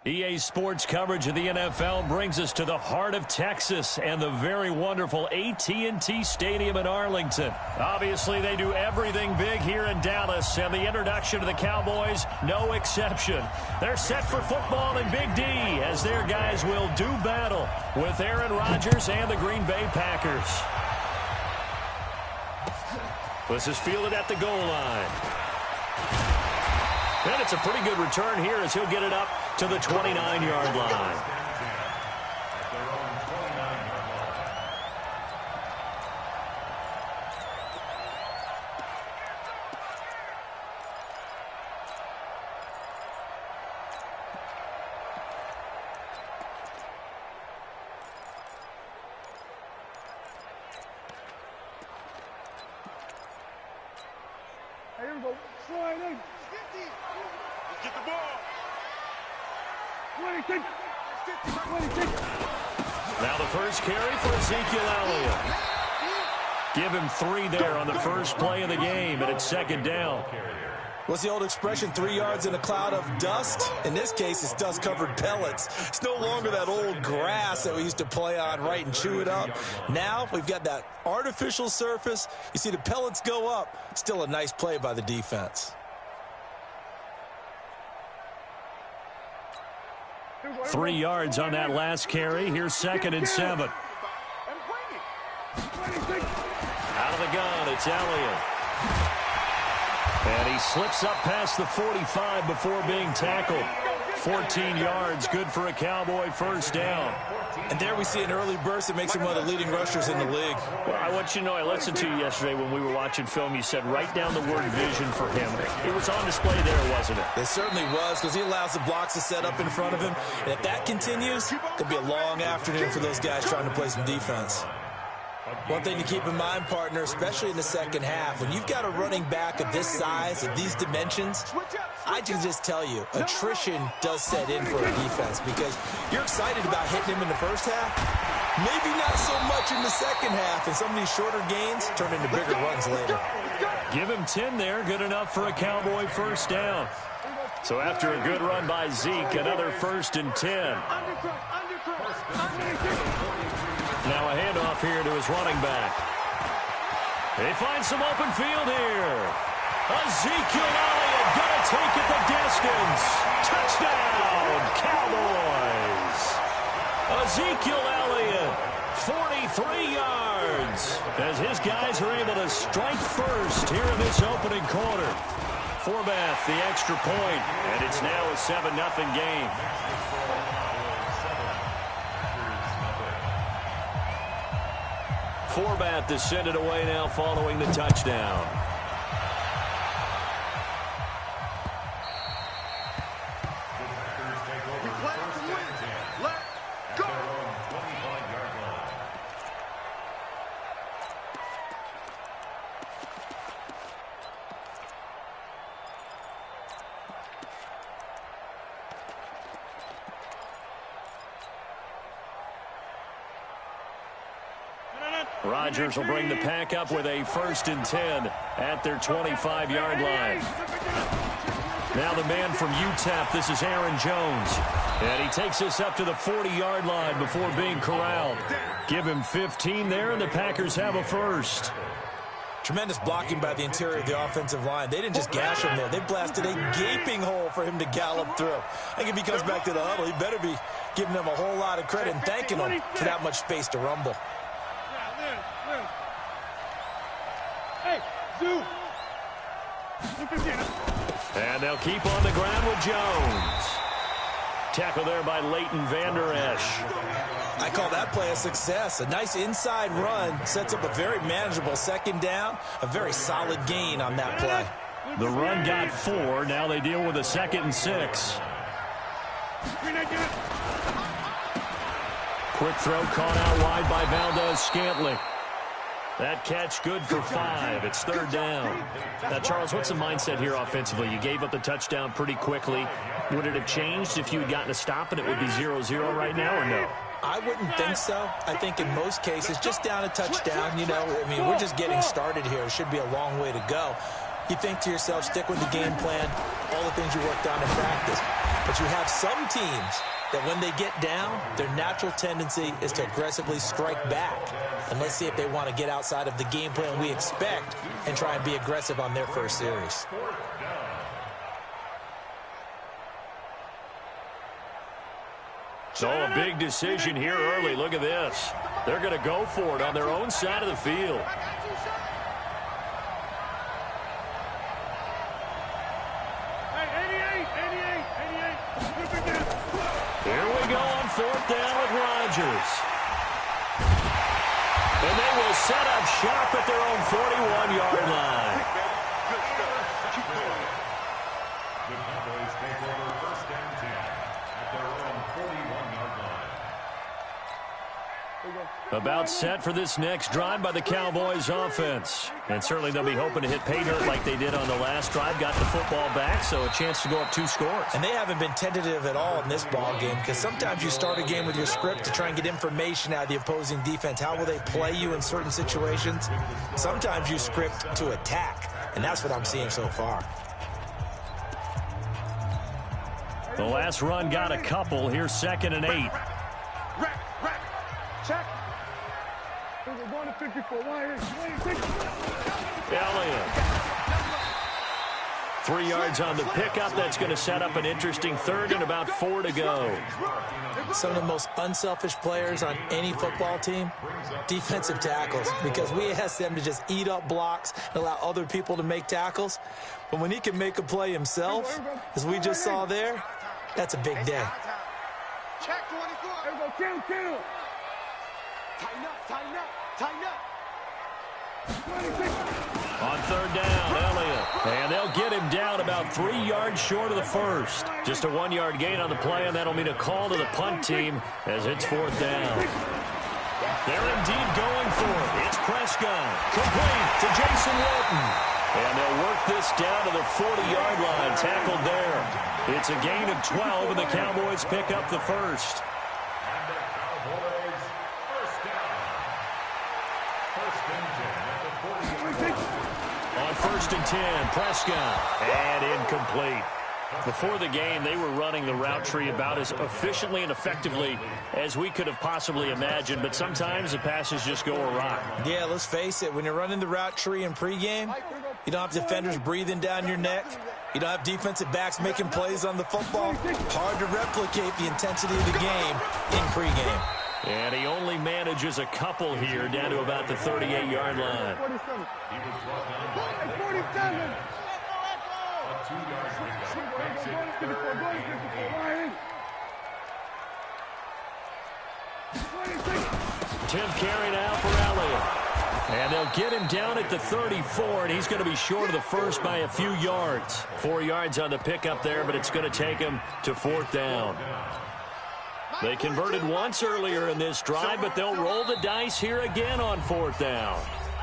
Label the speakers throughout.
Speaker 1: EA Sports coverage of the NFL brings us to the heart of Texas and the very wonderful AT&T Stadium in Arlington. Obviously, they do everything big here in Dallas, and the introduction to the Cowboys, no exception. They're set for football in Big D as their guys will do battle with Aaron Rodgers and the Green Bay Packers. This is fielded at the goal line. And it's a pretty good return here as he'll get it up to the 29-yard line.
Speaker 2: Here we go. Slide in. Get the ball. 26. 26.
Speaker 1: Now the first carry for Ezekiel Elliott. Give him 3 there on the first play of the game, and it's second down.
Speaker 3: What's the old expression, 3 yards in a cloud of dust? In this case, it's dust-covered pellets. It's no longer that old grass that we used to play on, right, and chew it up. Now we've got that artificial surface. You see the pellets go up. Still a nice play by the defense.
Speaker 1: 3 yards on that last carry. Here's 2nd and 7. Out of the gun, it's Elliott. And he slips up past the 45 before being tackled. 14 yards, good for a Cowboy first down.
Speaker 3: And there we see an early burst that makes him one of the leading rushers in the league.
Speaker 1: Well, I want you to know, I listened to you yesterday when we were watching film. You said write down the word vision for him. It was on display there, wasn't it?
Speaker 3: It certainly was, because he allows the blocks to set up in front of him. And if that continues, it could be a long afternoon for those guys trying to play some defense. One thing to keep in mind, partner, especially in the second half, when you've got a running back of this size, of these dimensions, I can just tell you, attrition does set in for a defense because you're excited about hitting him in the first half, maybe not so much in the second half, and some of these shorter gains turn into bigger runs later.
Speaker 1: Give him 10 there, good enough for a Cowboy first down. So after a good run by Zeke, another 1st and 10. Now a handoff here to his running back. They find some open field here. Ezekiel Elliott going to take it the distance. Touchdown, Cowboys. Ezekiel Elliott, 43 yards, as his guys are able to strike first here in this opening quarter. Forbath, the extra point, and it's now a 7-0 game. Forbath is sent it away now following the touchdown. Rodgers will bring the pack up with a 1st and 10 at their 25-yard line. Now the man from UTEP, this is Aaron Jones. And he takes us up to the 40-yard line before being corralled. Give him 15 there, and the Packers have a first.
Speaker 3: Tremendous blocking by the interior of the offensive line. They didn't just gash him there. They blasted a gaping hole for him to gallop through. I think if he comes back to the huddle, he better be giving them a whole lot of credit and thanking them for that much space to rumble.
Speaker 1: And they'll keep on the ground with Jones. Tackle there by Leighton Vander Esch.
Speaker 3: I call that play a success. A nice inside run sets up a very manageable 2nd down. A very solid gain on that play.
Speaker 1: The run got 4. Now they deal with a 2nd and 6. Quick throw caught out wide by Valdez-Scantling. That catch good for 5. It's 3rd down. Now, Charles, what's the mindset here offensively? You gave up the touchdown pretty quickly. Would it have changed if you had gotten a stop and it would be 0-0 right now, or no?
Speaker 3: I wouldn't think so. I think in most cases, just down a touchdown, you know, I mean, we're just getting started here. It should be a long way to go. You think to yourself, stick with the game plan, all the things you worked on in practice. But you have some teams that when they get down, their natural tendency is to aggressively strike back. And let's see if they want to get outside of the game plan we expect and try and be aggressive on their first series.
Speaker 1: So a big decision here early. Look at this. They're going to go for it on their own side of the field. Here we go on fourth down with Rodgers. And they will set up shop at their own 41-yard line.
Speaker 4: The Cowboys take over first down 10 at their own 41-yard line.
Speaker 1: About set for this next drive by the Cowboys offense. And certainly they'll be hoping to hit pay dirt like they did on the last drive. Got the football back, so a chance to go up 2 scores.
Speaker 3: And they haven't been tentative at all in this ball game, because sometimes you start a game with your script to try and get information out of the opposing defense. How will they play you in certain situations? Sometimes you script to attack, and that's what I'm seeing so far.
Speaker 1: The last run got a couple. Here's 2nd and 8.
Speaker 2: Check. We're going to 54.
Speaker 1: Elliott. 3 yards on the pickup. That's going to set up an interesting third and about 4 to go.
Speaker 3: Some of the most unselfish players on any football team, defensive tackles, because we ask them to just eat up blocks and allow other people to make tackles. But when he can make a play himself, as we just saw there, that's a big day.
Speaker 2: Check 24. There we go. Kill. Tighten up.
Speaker 1: On third down, Elliott. And they'll get him down about 3 yards short of the first. Just a 1-yard gain on the play, and that'll mean a call to the punt team as it's 4th down. They're indeed going for it. It's Prescott. Complete to Jason Witten. And they'll work this down to the 40-yard line. Tackled there. It's a gain of 12, and the Cowboys pick up the first. On 1st and 10, Prescott, and incomplete. Before the game, they were running the route tree about as efficiently and effectively as we could have possibly imagined, but sometimes the passes just go awry.
Speaker 3: Yeah, let's face it, when you're running the route tree in pregame, you don't have defenders breathing down your neck. You don't have defensive backs making plays on the football. Hard to replicate the intensity of the game in pregame.
Speaker 1: And he only manages a couple here down to about the 38-yard line.
Speaker 2: 47.
Speaker 1: 10th carry now for Elliott. And they'll get him down at the 34, and he's going to be short of the first by a few yards. 4 yards on the pickup there, but it's going to take him to 4th down. They converted once earlier in this drive, but they'll roll the dice here again on 4th down.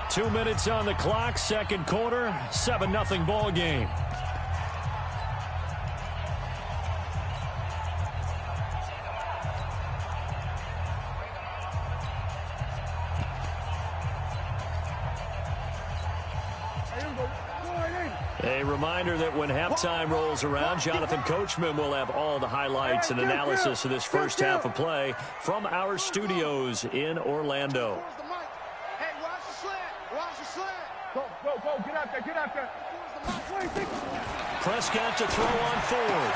Speaker 1: 2 minutes on the clock, second quarter, 7-0 ball game. A reminder that when halftime rolls around, Jonathan Coachman will have all the highlights and analysis of this first half of play from our studios in Orlando.
Speaker 2: Hey, watch the slant. Go. Get out there.
Speaker 1: Prescott to throw on 4th.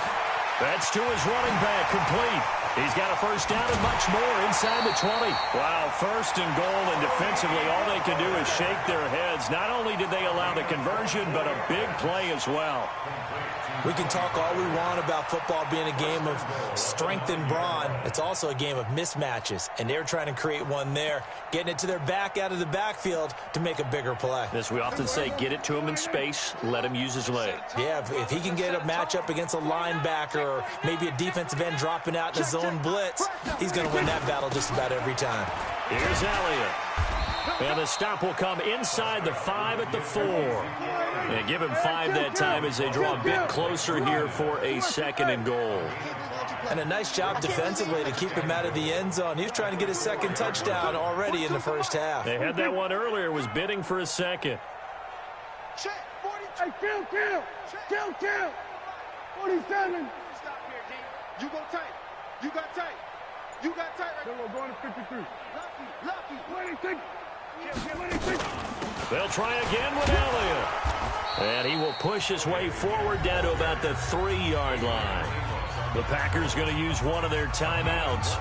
Speaker 1: That's to his running back, complete. He's got a first down and much more inside the 20. Wow, 1st and goal, and defensively all they can do is shake their heads. Not only did they allow the conversion, but a big play as well.
Speaker 3: We can talk all we want about football being a game of strength and brawn. It's also a game of mismatches, and they're trying to create one there, getting it to their back out of the backfield to make a bigger play.
Speaker 1: As we often say, get it to him in space, let him use his legs.
Speaker 3: Yeah, if he can get a matchup against a linebacker or maybe a defensive end dropping out in a zone blitz, he's going to win that battle just about every time.
Speaker 1: Here's Elliott. And the stop will come inside the 5 at the 4. And give him 5 that time as they draw a bit closer here for a 2nd and goal.
Speaker 3: And a nice job defensively to keep him out of the end zone. He was trying to get his 2nd touchdown already in the first half.
Speaker 1: They had that one earlier, was bidding for a 2nd.
Speaker 2: Check 42. Hey, kill. 47. Stop here, D. You go tight. You got tight right there. Going to 53. Lucky. 26. 26.
Speaker 1: They'll try again with Elliott. And he will push his way forward down to about the 3-yard line. The Packers going to use one of their timeouts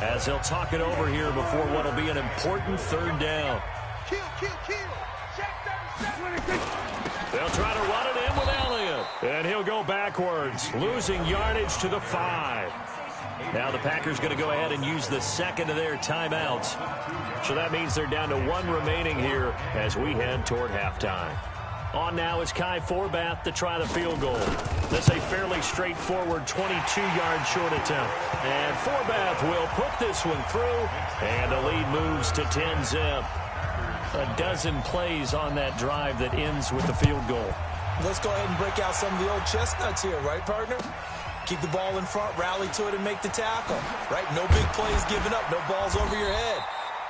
Speaker 1: as they'll talk it over here before what will be an important 3rd down.
Speaker 2: Kill.
Speaker 1: They'll try to run it in with Elliott. And he'll go backwards, losing yardage to the 5. Now the Packers going to go ahead and use the 2nd of their timeouts. So that means they're down to 1 remaining here as we head toward halftime. On now is Kai Forbath to try the field goal. This is a fairly straightforward 22-yard short attempt. And Forbath will put this one through. And the lead moves to 10-zip. A dozen plays on that drive that ends with the field goal.
Speaker 3: Let's go ahead and break out some of the old chestnuts here, right, partner? Keep the ball in front, rally to it, and make the tackle. Right? No big plays given up, no balls over your head.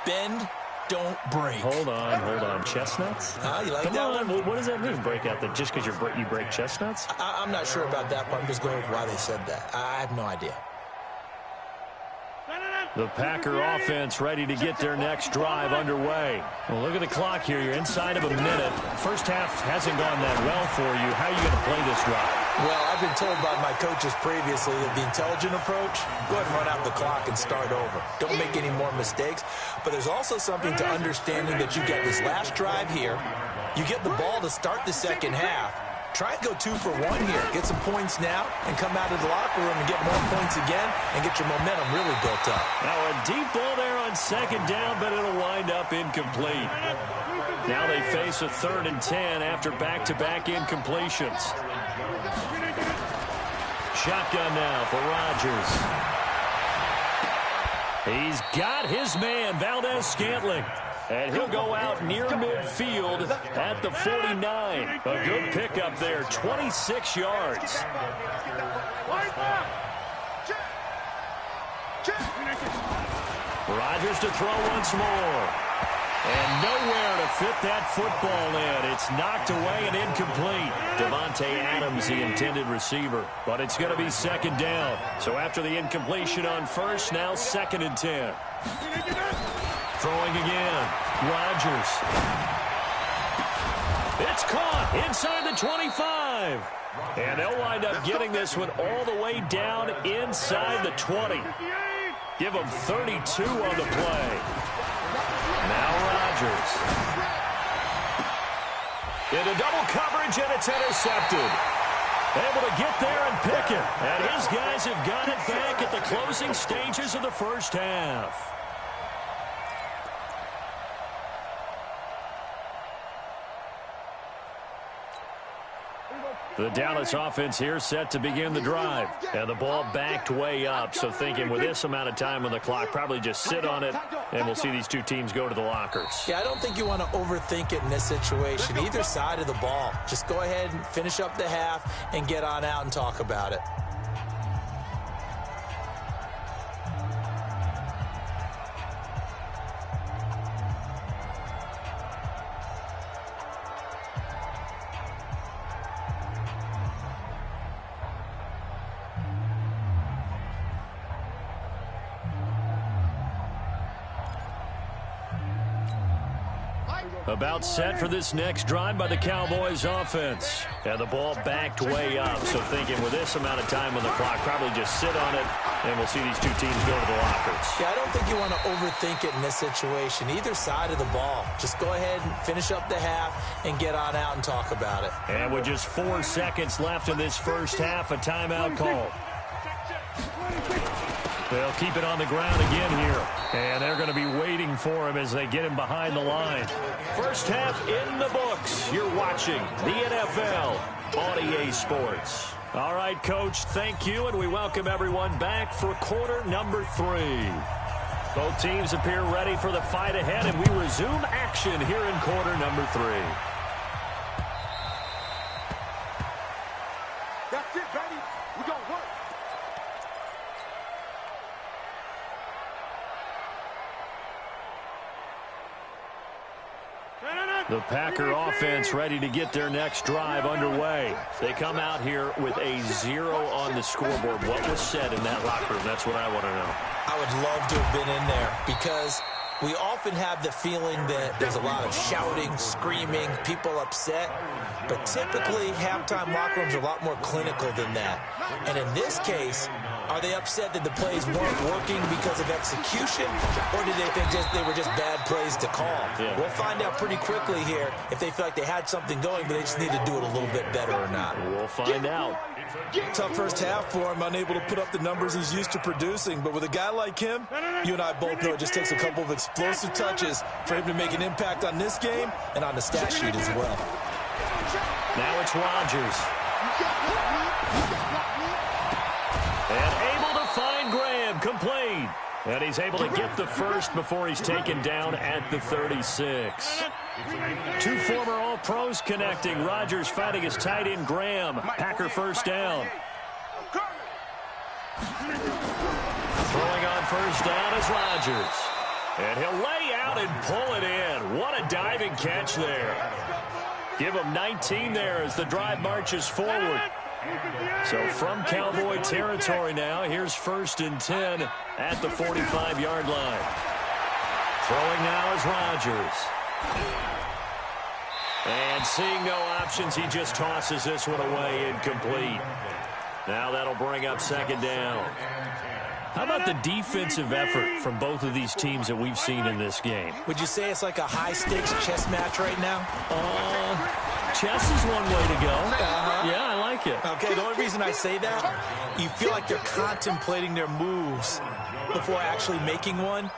Speaker 3: Bend, don't break.
Speaker 1: Hold on. Chestnuts?
Speaker 3: You like
Speaker 1: Come
Speaker 3: that
Speaker 1: on.
Speaker 3: one?
Speaker 1: What does that mean, break out? That just because you break chestnuts?
Speaker 3: I'm not sure about that, but I'm just going with why they said that. I have no idea.
Speaker 1: The Packer offense ready to get their next drive underway. Well, look at the clock here. You're inside of a minute. First half hasn't gone that well for you. How are you going to play this drive?
Speaker 3: Well, I've been told by my coaches previously that the intelligent approach, go ahead and run out the clock and start over. Don't make any more mistakes. But there's also something to understanding that you get this last drive here. You get the ball to start the second half. Try and go 2 for 1 here. Get some points now and come out of the locker room and get more points again and get your momentum really built up.
Speaker 1: Now a deep ball there on 2nd down, but it'll wind up incomplete. Now they face a 3rd and 10 after back-to-back incompletions. Shotgun now for Rodgers. He's got his man, Valdez-Scantling. And he'll go out near midfield at the 49. A good pickup there, 26 yards. Rodgers to throw once more. And nowhere to fit that football in. It's knocked away and incomplete. Devontae Adams, the intended receiver. But it's going to be 2nd down. So after the incompletion on 1st, now 2nd and 10. Throwing again. Rodgers. It's caught inside the 25. And they'll wind up getting this one all the way down inside the 20. Give them 32 on the play. Now Rodgers. Into double coverage, and it's intercepted. Able to get there and pick it. And his guys have got it back at the closing stages of the first half. The Dallas offense here set to begin the drive. And the ball backed way up, so thinking with this amount of time on the clock, probably just sit on it, and we'll see these two teams go to the lockers.
Speaker 3: Yeah, I don't think you want to overthink it in this situation, either side of the ball. Just go ahead and finish up the half and get on out and talk about it.
Speaker 1: About set for this next drive by the Cowboys offense. And the ball backed way up, so thinking with this amount of time on the clock, probably just sit on it, and we'll see these two teams go to the lockers.
Speaker 3: Yeah, I don't think you want to overthink it in this situation, either side of the ball. Just go ahead and finish up the half and get on out and talk about it.
Speaker 1: And with just 4 seconds left in this first half, a timeout call. They'll keep it on the ground again here. And they're going to be waiting for him as they get him behind the line. First half in the books. You're watching the NFL on EA Sports. All right, Coach, thank you, and we welcome everyone back for quarter number 3. Both teams appear ready for the fight ahead, and we resume action here in quarter number 3.
Speaker 2: That's it, baby. We're going to work.
Speaker 1: The Packer offense ready to get their next drive underway. They come out here with a 0 on the scoreboard. What was said in that locker room? That's what I want to know.
Speaker 3: I would love to have been in there because we often have the feeling that there's a lot of shouting, screaming, people upset. But typically, halftime locker rooms are a lot more clinical than that. And in this case, are they upset that the plays weren't working because of execution, or did they think they were just bad plays to call?
Speaker 1: Yeah.
Speaker 3: We'll find out pretty quickly here if they feel like they had something going, but they just need to do it a little bit better or not.
Speaker 1: We'll find out.
Speaker 3: Tough first half for him, unable to put up the numbers he's used to producing. But with a guy like him, you and I both know it just takes a couple of explosive touches for him to make an impact on this game and on the stat sheet as well.
Speaker 1: Now it's Rodgers. And able to find Graham, complete. And he's able to get the first before he's taken down at the 36. Two former All-Pros connecting. Rodgers fighting his tight end Graham. Packer first down. Throwing on first down is Rodgers. And he'll lay out and pull it in. What a diving catch there. Give him 19 there as the drive marches forward. So from Cowboy territory now, here's 1st and 10 at the 45-yard line. Throwing now is Rodgers. And seeing no options, he just tosses this one away, incomplete. Now that'll bring up 2nd down. How about the defensive effort from both of these teams that we've seen in this game?
Speaker 3: Would you say it's like a high-stakes chess match right now?
Speaker 1: Chess is one way to go. Yeah, I like it.
Speaker 3: Okay, the only reason I say that, you feel like they're contemplating their moves before actually making one,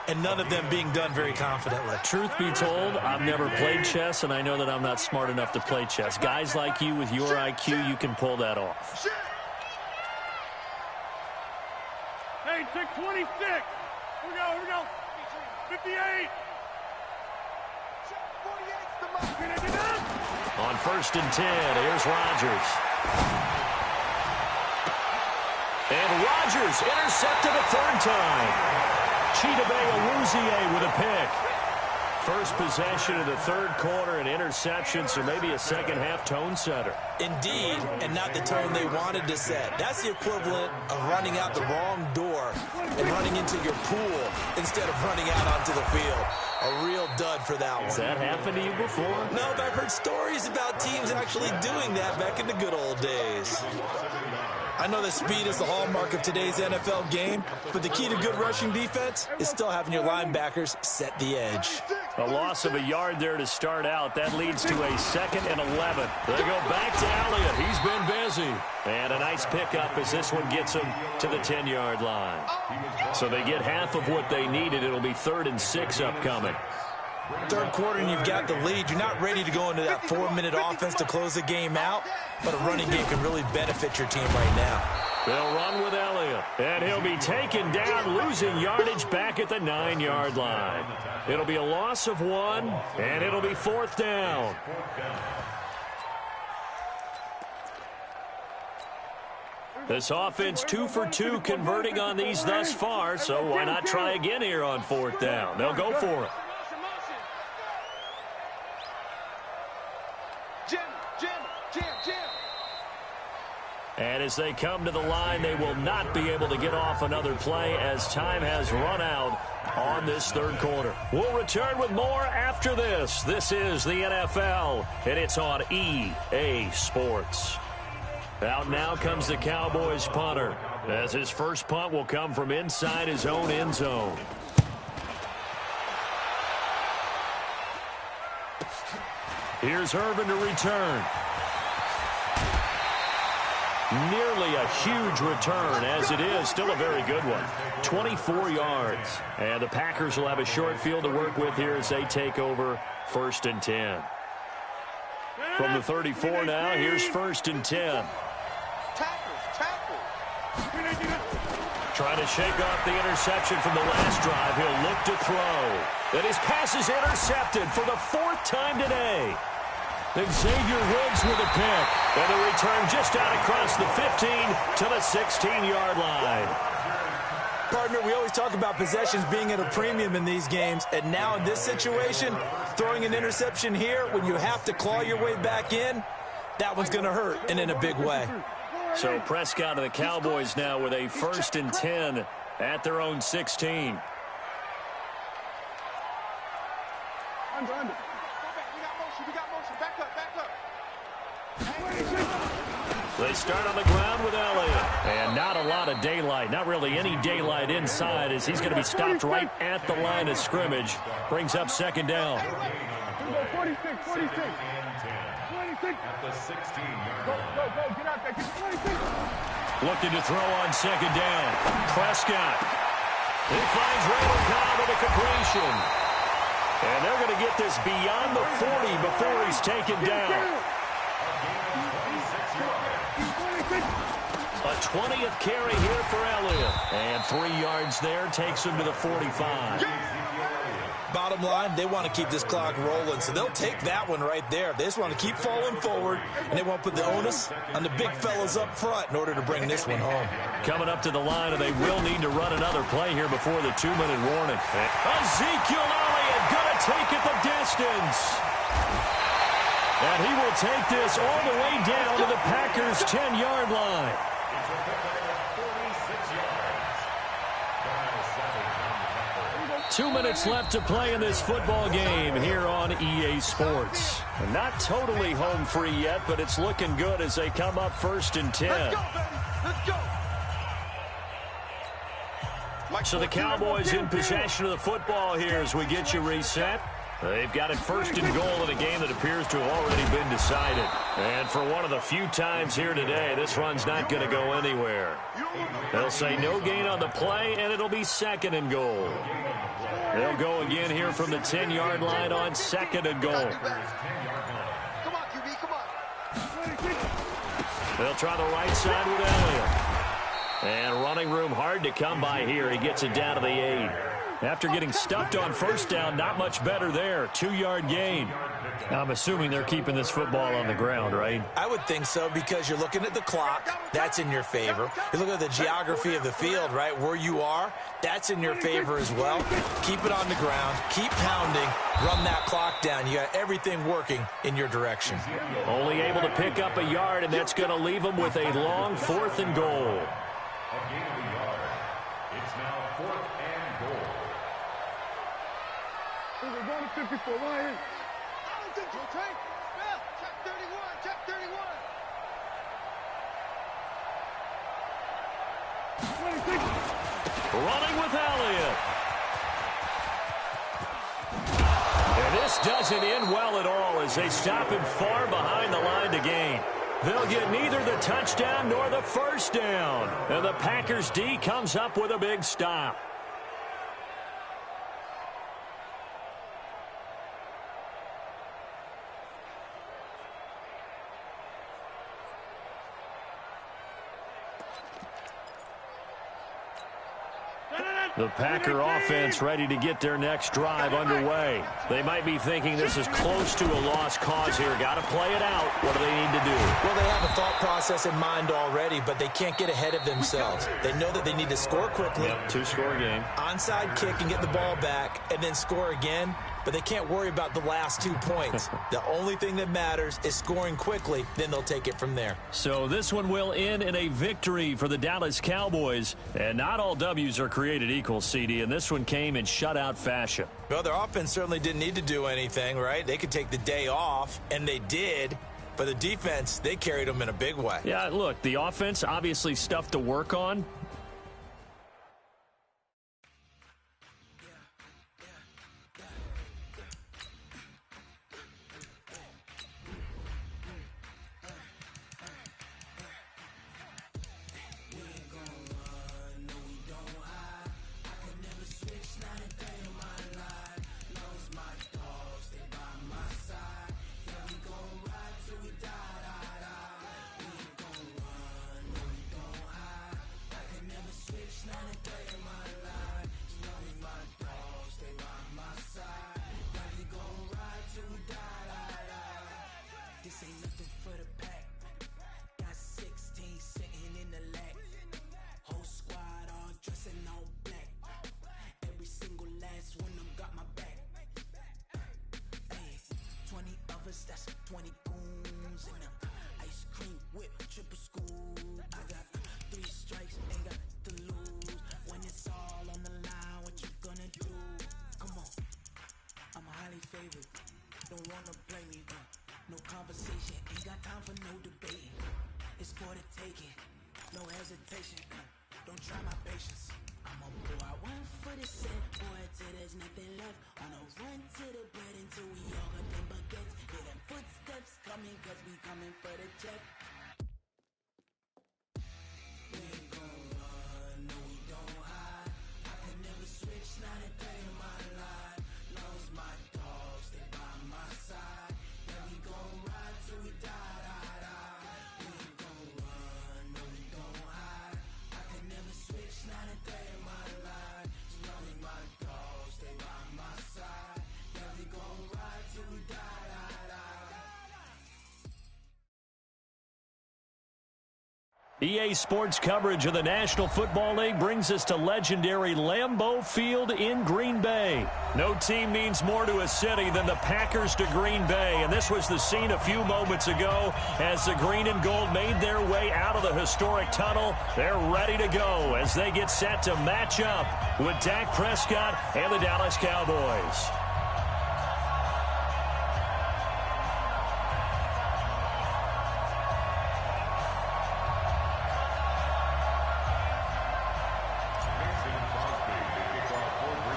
Speaker 3: and none of them being done very confidently.
Speaker 1: Truth be told, I've never played chess, and I know that I'm not smart enough to play chess. Guys like you with your IQ, you can pull that off.
Speaker 2: Hey, take 26. Here we go. 58.
Speaker 1: On 1st and 10, here's Rodgers. And Rodgers intercepted a 3rd time. Chidobe Awuzie with a pick. First possession of the 3rd quarter, an interception, so maybe a second-half tone setter.
Speaker 3: Indeed, and not the tone they wanted to set. That's the equivalent of running out the wrong door and running into your pool instead of running out onto the field. A real dud for that one.
Speaker 1: Has that happened to you before?
Speaker 3: No, but I've heard stories about teams actually doing that back in the good old days. I know that speed is the hallmark of today's NFL game, but the key to good rushing defense is still having your linebackers set the edge.
Speaker 1: A loss of a yard there to start out. That leads to a 2nd and 11. They go back to Elliott. He's been busy. And a nice pickup as this one gets him to the 10-yard line. So they get half of what they needed. It'll be 3rd and 6 upcoming.
Speaker 3: 3rd quarter and you've got the lead. You're not ready to go into that 4-minute offense to close the game out, but a running game can really benefit your team right now.
Speaker 1: They'll run with Elliott, and he'll be taken down, losing yardage back at the 9-yard line. It'll be a loss of 1, and it'll be 4th down. This offense 2 for 2 converting on these thus far, so why not try again here on 4th down? They'll go for it. And as they come to the line, they will not be able to get off another play as time has run out on this 3rd quarter. We'll return with more after this. This is the NFL, and it's on EA Sports. Out now comes the Cowboys punter, as his first punt will come from inside his own end zone. Here's Irvin to return. Nearly a huge return, as it is still a very good one. 24 yards. And the Packers will have a short field to work with here as they take over 1st and 10. From the 34 now, here's 1st and 10. Trying to shake off the interception from the last drive. He'll look to throw. And his pass is intercepted for the 4th time today. Xavier Woods with a pick. And the return just out across the 15 to the 16-yard line.
Speaker 3: Partner, we always talk about possessions being at a premium in these games, and now in this situation, throwing an interception here when you have to claw your way back in, that one's going to hurt, and in a big way.
Speaker 1: So Prescott and the Cowboys now with a 1st and 10 at their own 16.
Speaker 2: Under. Go back. We got motion. Back up.
Speaker 1: They start on the ground with Elliott. And not a lot of daylight. Not really any daylight inside as he's going to be stopped right at the line of scrimmage. Brings up 2nd down.
Speaker 2: 46. 26.
Speaker 4: At the 16-yard
Speaker 2: Go. Get out there. Get 26.
Speaker 1: Looking to throw on 2nd down. Prescott. He finds Randall Cobb with a completion. And they're going to get this beyond the 40 before he's taken down. A 20th carry here for Elliott. And 3 yards there takes him to the 45.
Speaker 3: Bottom line, they want to keep this clock rolling, so they'll take that one right there. They just want to keep falling forward, and they won't put the onus on the big fellas up front in order to bring this one home.
Speaker 1: Coming up to the line, and they will need to run another play here before the 2-minute warning. Ezekiel Elliott going to take it the distance. And he will take this all the way down to the Packers' 10-yard line. 2 minutes left to play in this football game here on EA Sports. Not totally home free yet, but it's looking good as they come up 1st and 10.
Speaker 2: Let's go.
Speaker 1: So the Cowboys in possession of the football here as we get you reset. They've got it 1st and goal in a game that appears to have already been decided. And for one of the few times here today, this run's not going to go anywhere. They'll say no gain on the play, and it'll be 2nd and goal. They'll go again here from the 10-yard line on 2nd and goal.
Speaker 2: Come on, QB, come on.
Speaker 1: They'll try the right side with Elliott. And running room hard to come by here. He gets it down to the 8. After getting stuffed on 1st down, not much better there. 2-yard gain. I'm assuming they're keeping this football on the ground, right?
Speaker 3: I would think so because you're looking at the clock. That's in your favor. You look at the geography of the field, right, where you are. That's in your favor as well. Keep it on the ground. Keep pounding. Run that clock down. You got everything working in your direction.
Speaker 1: Only able to pick up a yard, and that's going to leave them with a long 4th and goal.
Speaker 4: A gain of a yard. It's now 4th and goal.
Speaker 2: We're going to 54. Right here. Check 31. Check 31. 26.
Speaker 1: Running with Elliott. And this doesn't end well at all as they stop him far behind the line to gain. They'll get neither the touchdown nor the 1st down. And the Packers D comes up with a big stop. The Packer offense ready to get their next drive underway. They might be thinking this is close to a lost cause here. Got to play it out. What do they need to do?
Speaker 3: Well, they have a thought process in mind already, but they can't get ahead of themselves. They know that they need to score quickly.
Speaker 1: Yep, 2-score game.
Speaker 3: Onside kick and get the ball back and then score again. But they can't worry about the last 2 points. The only thing that matters is scoring quickly. Then they'll take it from there.
Speaker 1: So this one will end in a victory for the Dallas Cowboys. And not all W's are created equal, CD. And this one came in shutout fashion.
Speaker 3: Well, their offense certainly didn't need to do anything, right? They could take the day off, and they did. But the defense, they carried them in a big way.
Speaker 1: Yeah, look, the offense obviously stuff to work on.
Speaker 5: hesitation. Don't try my patience. I'ma pull out one for the set, boy, till there's nothing left. On a run to the bed until we all got them baguettes. Hear them footsteps coming, cause we coming for the check. We ain't gon' run, no we don't hide. I can never switch, not a day in my life. Knows my dogs, they by my side. Yeah, we gon' ride till we die, die, die. We ain't gon' run, no we don't hide. I can never switch, not a day in my life. As long as my dogs, they by my side. Yeah, we gon' ride till we die, die, die.
Speaker 1: EA Sports coverage of the National Football League brings us to legendary Lambeau Field in Green Bay. No team means more to a city than the Packers to Green Bay, and this was the scene a few moments ago as the green and gold made their way out of the historic tunnel. They're ready to go as they get set to match up with Dak Prescott and the Dallas Cowboys.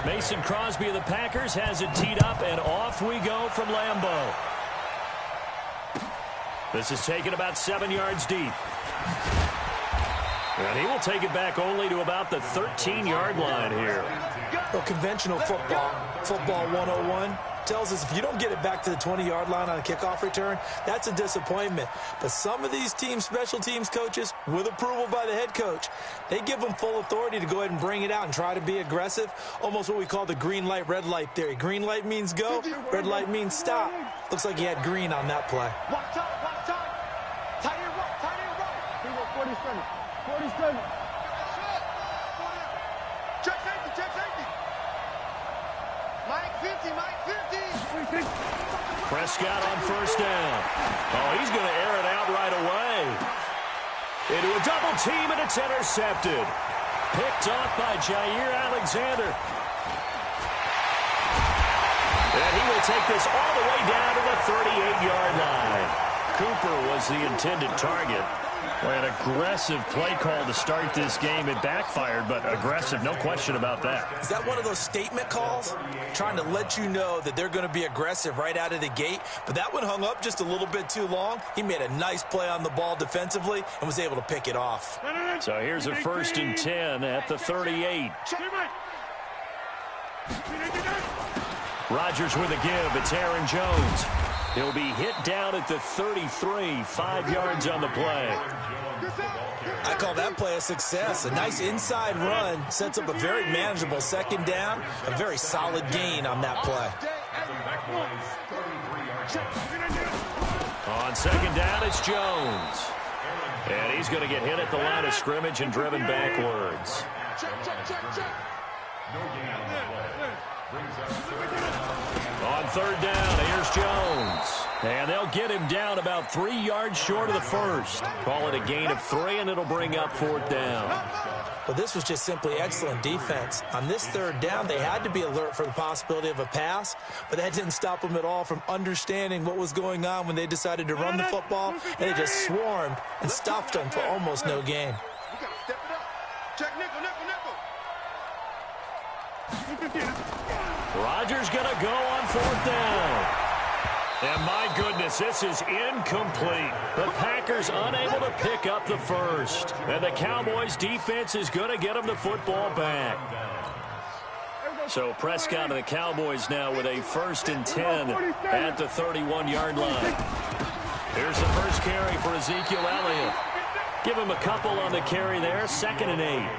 Speaker 1: Mason Crosby of the Packers has it teed up, and off we go from Lambeau. This is taken about 7 yards deep. And he will take it back only to about the 13-yard line here.
Speaker 3: Well, conventional football 101, tells us if you don't get it back to the 20-yard line on a kickoff return, that's a disappointment. But some of these team special teams coaches, with approval by the head coach, they give them full authority to go ahead and bring it out and try to be aggressive, almost what we call the green light, red light theory. Green light means go, red light means stop. Looks like he had green on that play.
Speaker 2: Watch out, watch out. Tight end rope, tight end rope. He was 47. Check safety, check safety. Mike 50, Mike 50.
Speaker 1: Prescott on first down. Oh, he's going to air it out right away. Into a double team, and it's intercepted. Picked off by Jair Alexander. And he will take this all the way down to the 38-yard line. Cooper was the intended target. Well, an aggressive play call to start this game. It backfired, but aggressive, no question about that.
Speaker 3: Is that one of those statement calls? Trying to let you know that they're going to be aggressive right out of the gate, but that one hung up just a little bit too long. He made a nice play on the ball defensively and was able to pick it off.
Speaker 1: So here's a 1st and 10 at the 38. Rodgers with a give. It's Aaron Jones. He'll be hit down at the 33, 5 yards on the play.
Speaker 3: I call that play a success. A nice inside run sets up a very manageable second down. A very solid gain on that play.
Speaker 1: On second down, it's Jones. And he's going to get hit at the line of scrimmage and driven backwards. On third down, here's Jones. And they'll get him down about 3 yards short of the first. Call it a gain of 3, and it'll bring up 4th down.
Speaker 3: Well, this was just simply excellent defense. On this third down, they had to be alert for the possibility of a pass, but that didn't stop them at all from understanding what was going on when they decided to run the football, and they just swarmed and stuffed them for almost no gain.
Speaker 2: We got to step it up. Check nickel, nickel, nickel.
Speaker 1: Rodgers going to go on 4th down. And my goodness, this is incomplete. The Packers unable to pick up the first. And the Cowboys defense is going to get them the football back. So Prescott and the Cowboys now with a 1st and 10 at the 31-yard line. Here's the first carry for Ezekiel Elliott. Give him a couple on the carry there, 2nd and 8.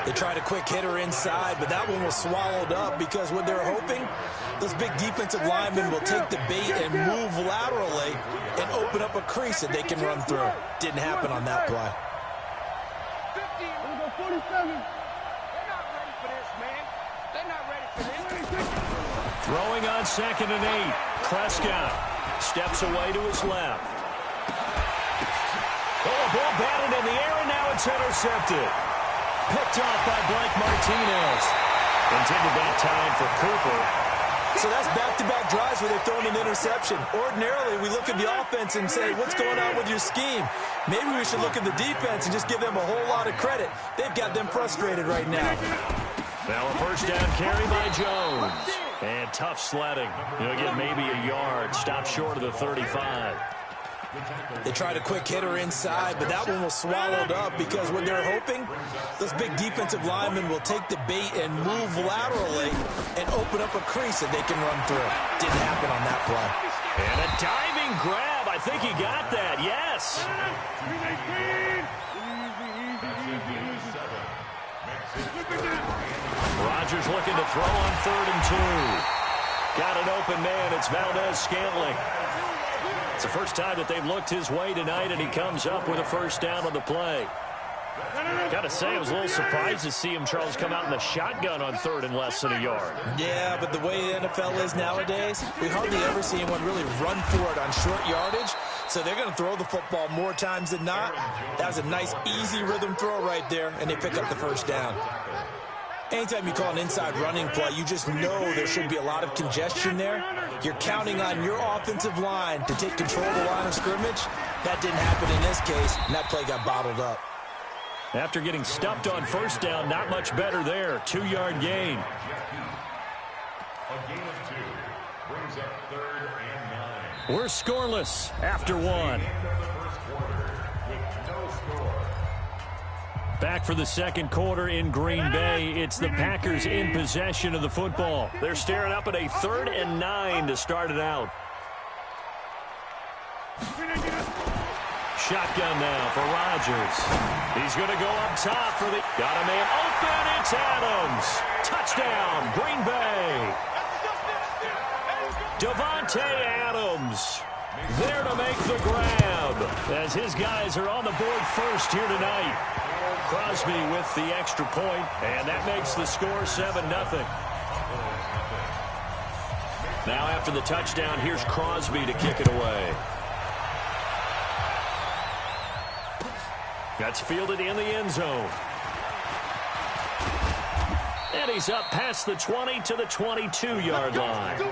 Speaker 3: They tried a quick hitter inside, but that one was swallowed up because what they're hoping, those big defensive linemen will take the bait and move laterally and open up a crease that they can run through. Didn't happen on that play.
Speaker 2: 47. They're not ready for this, man. They're not ready for this.
Speaker 1: Throwing on 2nd and 8. Prescott steps away to his left. Oh, ball batted in the air, and now it's intercepted. Picked off by Blake Martinez. Intended that time for Cooper.
Speaker 3: So that's back-to-back drives where they've thrown an interception. Ordinarily, we look at the offense and say, what's going on with your scheme? Maybe we should look at the defense and just give them a whole lot of credit. They've got them frustrated right now.
Speaker 1: Now a first down carry by Jones. And tough sledding. He'll get maybe a yard. Stop short of the 35.
Speaker 3: They tried a quick hitter inside, but that one was swallowed up because what they're hoping, those big defensive linemen will take the bait and move laterally and open up a crease that they can run through. Didn't happen on that play.
Speaker 1: And a diving grab. I think he got that. Yes. Rodgers looking to throw on 3rd and 2. Got an open man. It's Valdez-Scantling. It's the first time that they've looked his way tonight, and he comes up with a first down on the play. Got to say, I was a little surprised to see him, Charles, come out in the shotgun on 3rd and less than a yard.
Speaker 3: Yeah, but the way the NFL is nowadays, we hardly ever see anyone really run for it on short yardage. So they're going to throw the football more times than not. That was a nice, easy rhythm throw right there, and they pick up the first down. Anytime you call an inside running play, you just know there should be a lot of congestion there. You're counting on your offensive line to take control of the line of scrimmage. That didn't happen in this case, and that play got bottled up.
Speaker 1: After getting stuffed on first down, not much better there. 2-yard gain.
Speaker 4: A gain of 2 brings up 3rd and 9.
Speaker 1: We're scoreless after 1. Back for the second quarter in Green Bay. It's the Packers in possession of the football. They're staring up at a 3rd and 9 to start it out. Shotgun now for Rodgers. He's going to go up top for the... Got a man open. It's Adams. Touchdown, Green Bay. Davante Adams there to make the grab as his guys are on the board first here tonight. Crosby with the extra point, and that makes the score 7-0. Now after the touchdown, here's Crosby to kick it away. That's fielded in the end zone. And he's up past the 20 to the 22-yard line.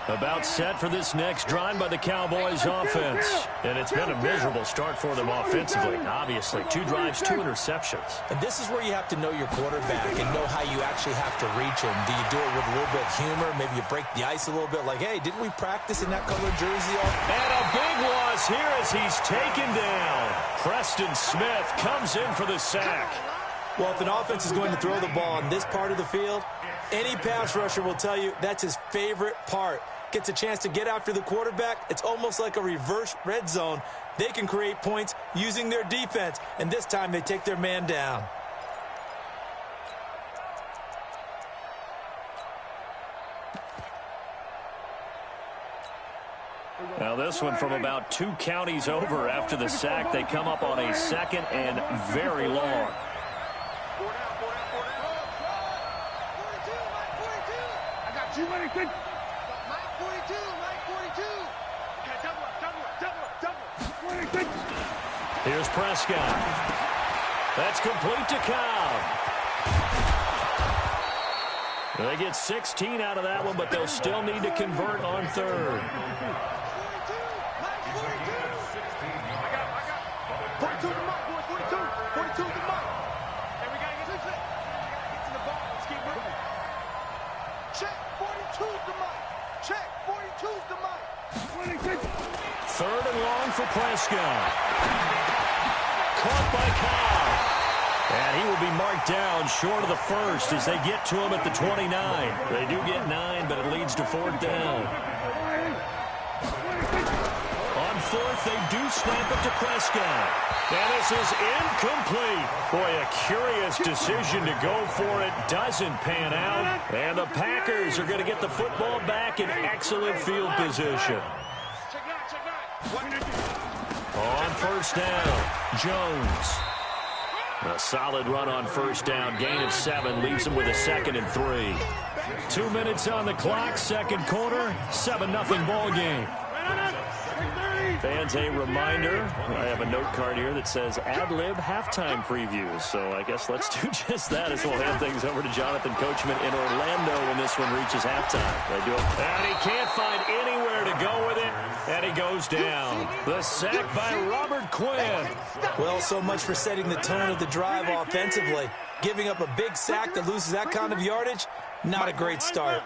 Speaker 1: About set for this next drive by the Cowboys offense. And it's been a miserable start for them offensively. Obviously, 2 drives, 2 interceptions.
Speaker 3: And this is where you have to know your quarterback and know how you actually have to reach him. Do you do it with a little bit of humor? Maybe you break the ice a little bit like, hey, didn't we practice in that colored jersey?
Speaker 1: And a big loss here as he's taken down. Preston Smith comes in for the sack.
Speaker 3: Well, if an offense is going to throw the ball on this part of the field, any pass rusher will tell you that's his favorite part. Gets a chance to get after the quarterback. It's almost like a reverse red zone. They can create points using their defense, and this time they take their man down.
Speaker 1: Now this one from about 2 counties over after the sack. They come up on a 2nd and very long.
Speaker 2: 4 down, 4 down, 4 down. 42, Mike 42. I got you, Mike 42, Mike 42. Okay, double up. 46.
Speaker 1: Here's Prescott. That's complete to Cobb. They get 16 out of that one, but they'll still need to convert on 3rd.
Speaker 2: 42 to Mike, boys, 42. 42 to Mike. And we got to get to the ball. Let's keep moving. Check, 42 to Mike. Check, 42 to Mike.
Speaker 1: 3rd and long for Prescott. Caught by Cobb. And he will be marked down short of the first as they get to him at the 29. They do get 9, but it leads to 4th down. On 4th, they do snap it to Prescott. And this is incomplete. Boy, a curious decision to go for it. Doesn't pan out. And the Packers are going to get the football back in excellent field position. On first down, Jones. A solid run on first down. Gain of 7 leaves him with a 2nd and 3. 2 minutes on the clock, second quarter. 7-0 ball game. Fans fans, a reminder. I have a note card here that says ad-lib halftime previews. So I guess let's do just that as we'll hand things over to Jonathan Coachman in Orlando when this one reaches halftime. They do it. And he can't find anywhere to go with it. And he goes down. The sack by Robert Quinn.
Speaker 3: Well, so much for setting the tone of the drive offensively. Giving up a big sack that loses that kind of yardage, not a great start.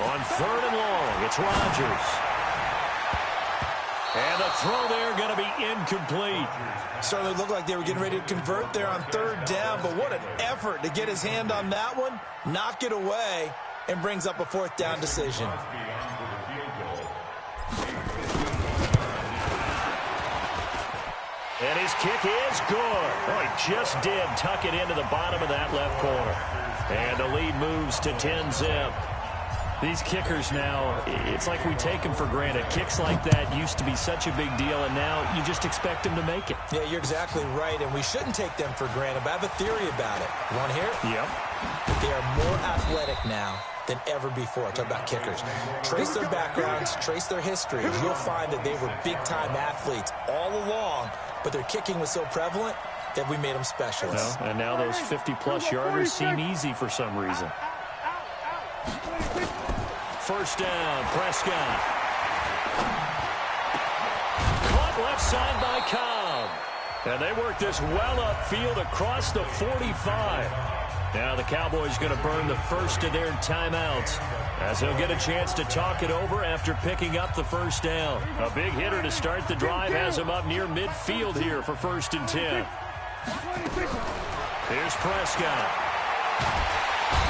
Speaker 1: On 3rd and long, it's Rodgers. And the throw there going to be incomplete.
Speaker 3: Certainly looked like they were getting ready to convert there on 3rd down, but what an effort to get his hand on that one, knock it away, and brings up a 4th down decision.
Speaker 1: And his kick is good. Oh, he just did tuck it into the bottom of that left corner. And the lead moves to 10-zip. These kickers now, it's like we take them for granted. Kicks like that used to be such a big deal, and now you just expect them to make it.
Speaker 3: Yeah, you're exactly right, and we shouldn't take them for granted, but I have a theory about it. You want to hear it?
Speaker 1: Yep.
Speaker 3: They are more athletic now than ever before. Talk about kickers. Trace their backgrounds, trace their histories. You'll find that they were big-time athletes all along, but their kicking was so prevalent that we made them specialists.
Speaker 1: Well, and now those 50-plus yarders seem easy for some reason. 1st down, Prescott. Caught left side by Cobb. And they work this well upfield across the 45. Now the Cowboys going to burn the first of their timeouts as they'll get a chance to talk it over after picking up the 1st down. A big hitter to start the drive has him up near midfield here for 1st and 10. Here's Prescott.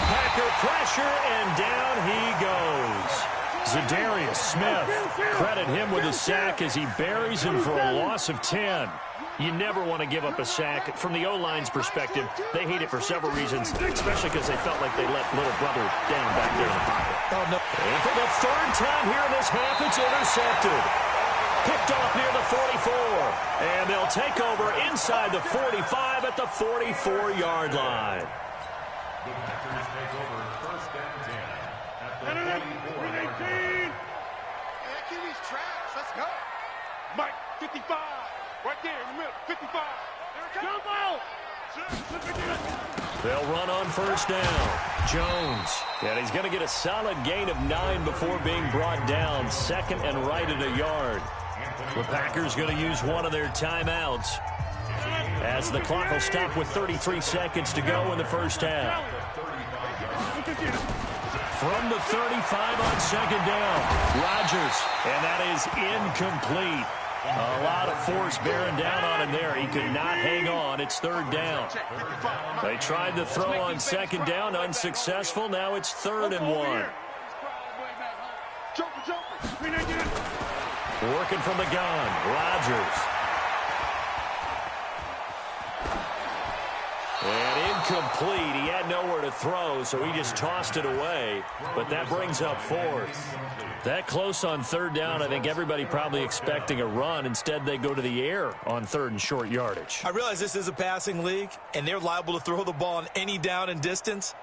Speaker 1: Packer pressure, and down he goes. Za'Darius Smith, credit him with a sack as he buries him for a loss of 10. You never want to give up a sack. From the O-line's perspective, they hate it for several reasons, especially because they felt like they let little brother down back there in the pocket.
Speaker 3: Oh, no.
Speaker 1: And for the 3rd time here in this half, it's intercepted. Picked off near the 44. And they'll take over inside the 45 at the 44-yard line.
Speaker 4: The Packers take over 1st and 10 at the 44-yard line.
Speaker 2: Keep these tracks. Let's go. Mike, 55. Right there in the middle. 55. Jump out.
Speaker 1: They'll run on 1st down. Jones. And he's going to get a solid gain of 9 before being brought down. 2nd and right at a yard. The Packers going to use one of their timeouts as the clock will stop with 33 seconds to go in the 1st half. From the 35 on 2nd down, Rodgers, and that is incomplete. A lot of force bearing down on him there. He could not hang on. It's 3rd down. They tried to throw on 2nd down, unsuccessful. Now it's 3rd and 1. Working from the gun, Rodgers. And incomplete. He had nowhere to throw, so he just tossed it away. But that brings up 4th. That close on 3rd down, I think everybody probably expecting a run. Instead, they go to the air on 3rd and short yardage.
Speaker 3: I realize this is a passing league, and they're liable to throw the ball on any down and distance.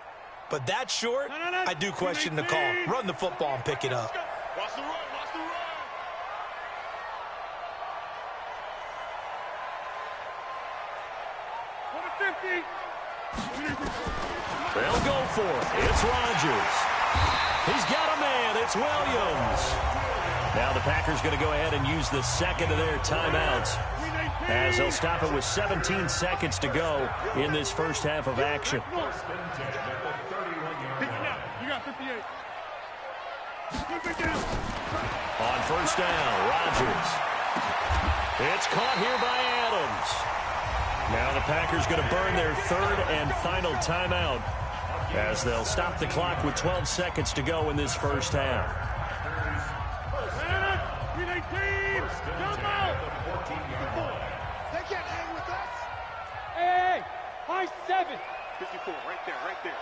Speaker 3: But that short, I do question the call. Run the football and pick it up.
Speaker 2: Watch the run. Watch the run.
Speaker 1: They'll go for it. It's Rodgers. He's got a man. It's Williams. Now the Packers going to go ahead and use the 2nd of their timeouts as they'll stop it with 17 seconds to go in this 1st half of action.
Speaker 2: You got 58.
Speaker 1: On 1st down, Rodgers. It's caught here by Adams. Now the Packers going to burn their 3rd and final timeout as they'll stop the clock with 12 seconds to go in this 1st half.
Speaker 2: They can't hang with us.
Speaker 6: Hey, high 7.
Speaker 2: 54, right there.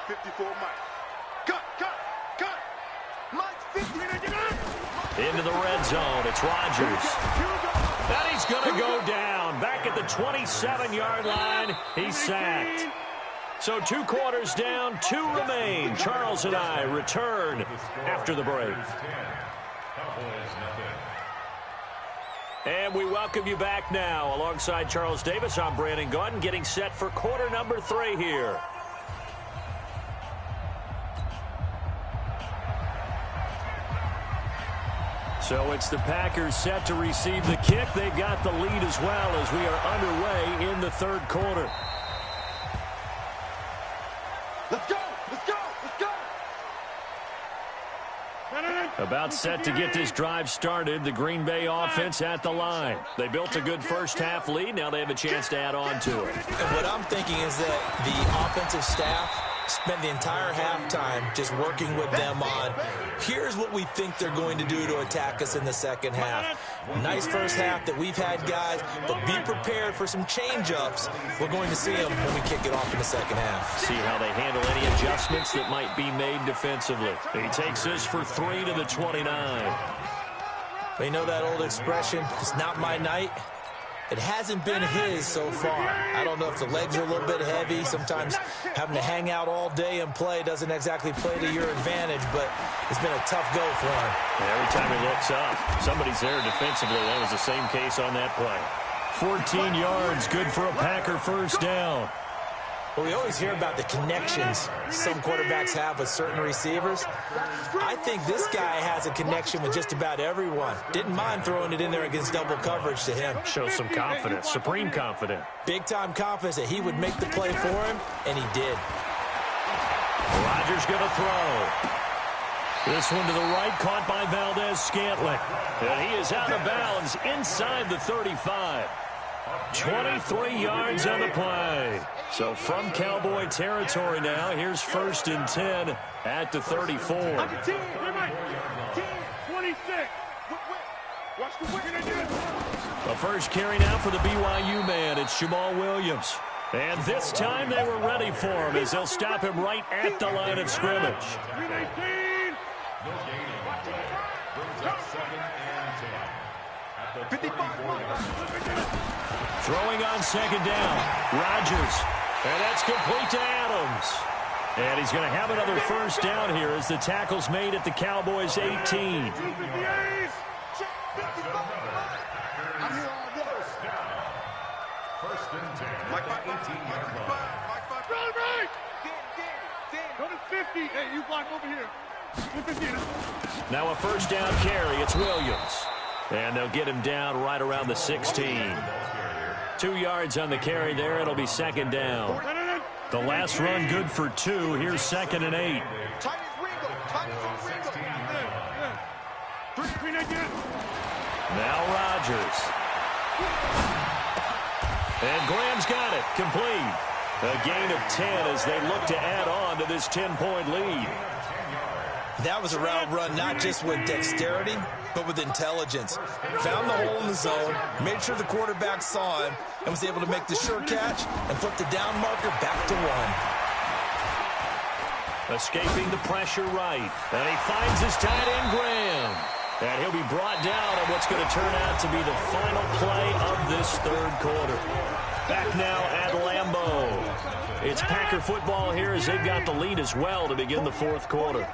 Speaker 2: 54, Mike. Cut. Mike, 50.
Speaker 1: Into the red zone, it's Rodgers. And he's going to go down. Back at the 27-yard line, he's sacked. So 2 quarters down, 2 remain. Charles and I return after the break. And we welcome you back now. Alongside Charles Davis, I'm Brandon Gaudin, getting set for quarter number 3 here. So it's the Packers set to receive the kick. They've got the lead as well as we are underway in the 3rd quarter.
Speaker 2: Let's go! Let's go! Let's go!
Speaker 1: About set to get this drive started. The Green Bay offense at the line. They built a good first-half lead. Now they have a chance to add on to it.
Speaker 3: And what I'm thinking is that the offensive staff spent the entire halftime just working with them on, here's what we think they're going to do to attack us in the second half. Nice first half that we've had, guys, but be prepared for some change-ups. We're going to see them when we kick it off in the second half.
Speaker 1: See how they handle any adjustments that might be made defensively. He takes this for 3 to the 29.
Speaker 3: You know that old expression, it's not my night? It hasn't been his so far. I don't know if the legs are a little bit heavy. Sometimes having to hang out all day and play doesn't exactly play to your advantage, but it's been a tough go for him.
Speaker 1: Every time he looks up, somebody's there defensively. That was the same case on that play. 14 yards, good for a Packer first down.
Speaker 3: Well, we always hear about the connections some quarterbacks have with certain receivers. I think this guy has a connection with just about everyone. Didn't mind throwing it in there against double coverage to him.
Speaker 1: Shows some confidence, supreme confidence.
Speaker 3: Big-time confidence that he would make the play for him, and he did.
Speaker 1: Rodgers going to throw. This one to the right, caught by Valdez-Scantling. And he is out of bounds inside the 35. 23 yards on the play. So from Cowboy territory now, here's 1st and 10 at the 34.
Speaker 6: 10, 26. Watch the wicket again.
Speaker 1: The first carry now for the BYU man. It's Jamal Williams. And this time they were ready for him as they'll stop him right at the line of scrimmage.
Speaker 6: 319.
Speaker 1: Throwing on 2nd down. Rodgers. And that's complete to Adams. And he's going to have another first down here as the tackle's made at the Cowboys' 18.
Speaker 2: I'm here all day.
Speaker 4: First and 10.
Speaker 2: Mike, 18-yard line.
Speaker 6: Run right.
Speaker 2: Dan.
Speaker 6: Go to 50. Hey, you block over here. 50.
Speaker 1: Now a first down carry. It's Williams. And they'll get him down right around the 16. 2 yards on the carry there. It'll be 2nd down. The last run good for 2. Here's 2nd and 8.
Speaker 2: Tight as Ringo.
Speaker 1: Now Rodgers. And Graham's got it. Complete. A gain of 10 as they look to add on to this 10-point lead.
Speaker 3: That was a route run not just with dexterity, but with intelligence. Found the hole in the zone, made sure the quarterback saw him, and was able to make the sure catch and flip the down marker back to 1.
Speaker 1: Escaping the pressure right. And he finds his tight end, Graham. And he'll be brought down on what's going to turn out to be the final play of this 3rd quarter. Back now at Lambeau. It's Packer football here as they've got the lead as well to begin the 4th quarter.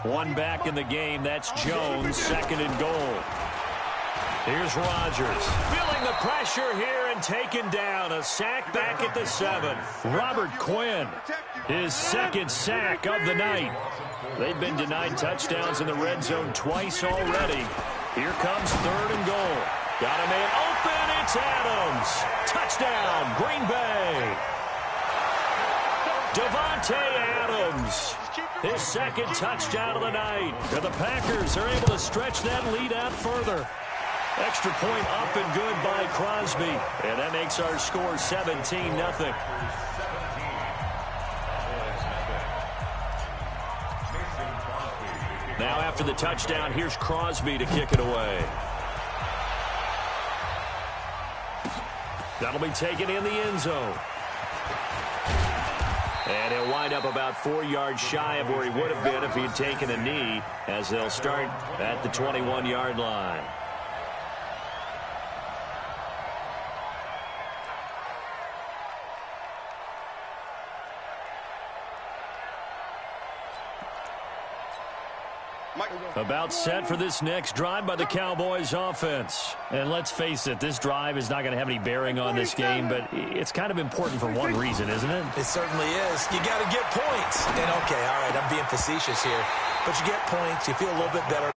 Speaker 1: One back in the game. That's Jones, 2nd and goal. Here's Rodgers. Feeling the pressure here and taken down. A sack back at the 7. Robert Quinn, his 2nd sack of the night. They've been denied touchdowns in the red zone twice already. Here comes 3rd and goal. Got a man open. It's Adams. Touchdown, Green Bay. Davante Adams. His 2nd touchdown of the night. And the Packers are able to stretch that lead out further. Extra point up and good by Crosby. And that makes our score 17-0. Now after the touchdown, here's Crosby to kick it away. That'll be taken in the end zone. And he'll wind up about 4 yards shy of where he would have been if he'd taken a knee, as they'll start at the 21-yard line. About set for this next drive by the Cowboys offense. And let's face it, this drive is not going to have any bearing on this game, but it's kind of important for one reason, isn't it?
Speaker 3: It certainly is. You got to get points. And, okay, all right, I'm being facetious here. But you get points. You feel a little bit better.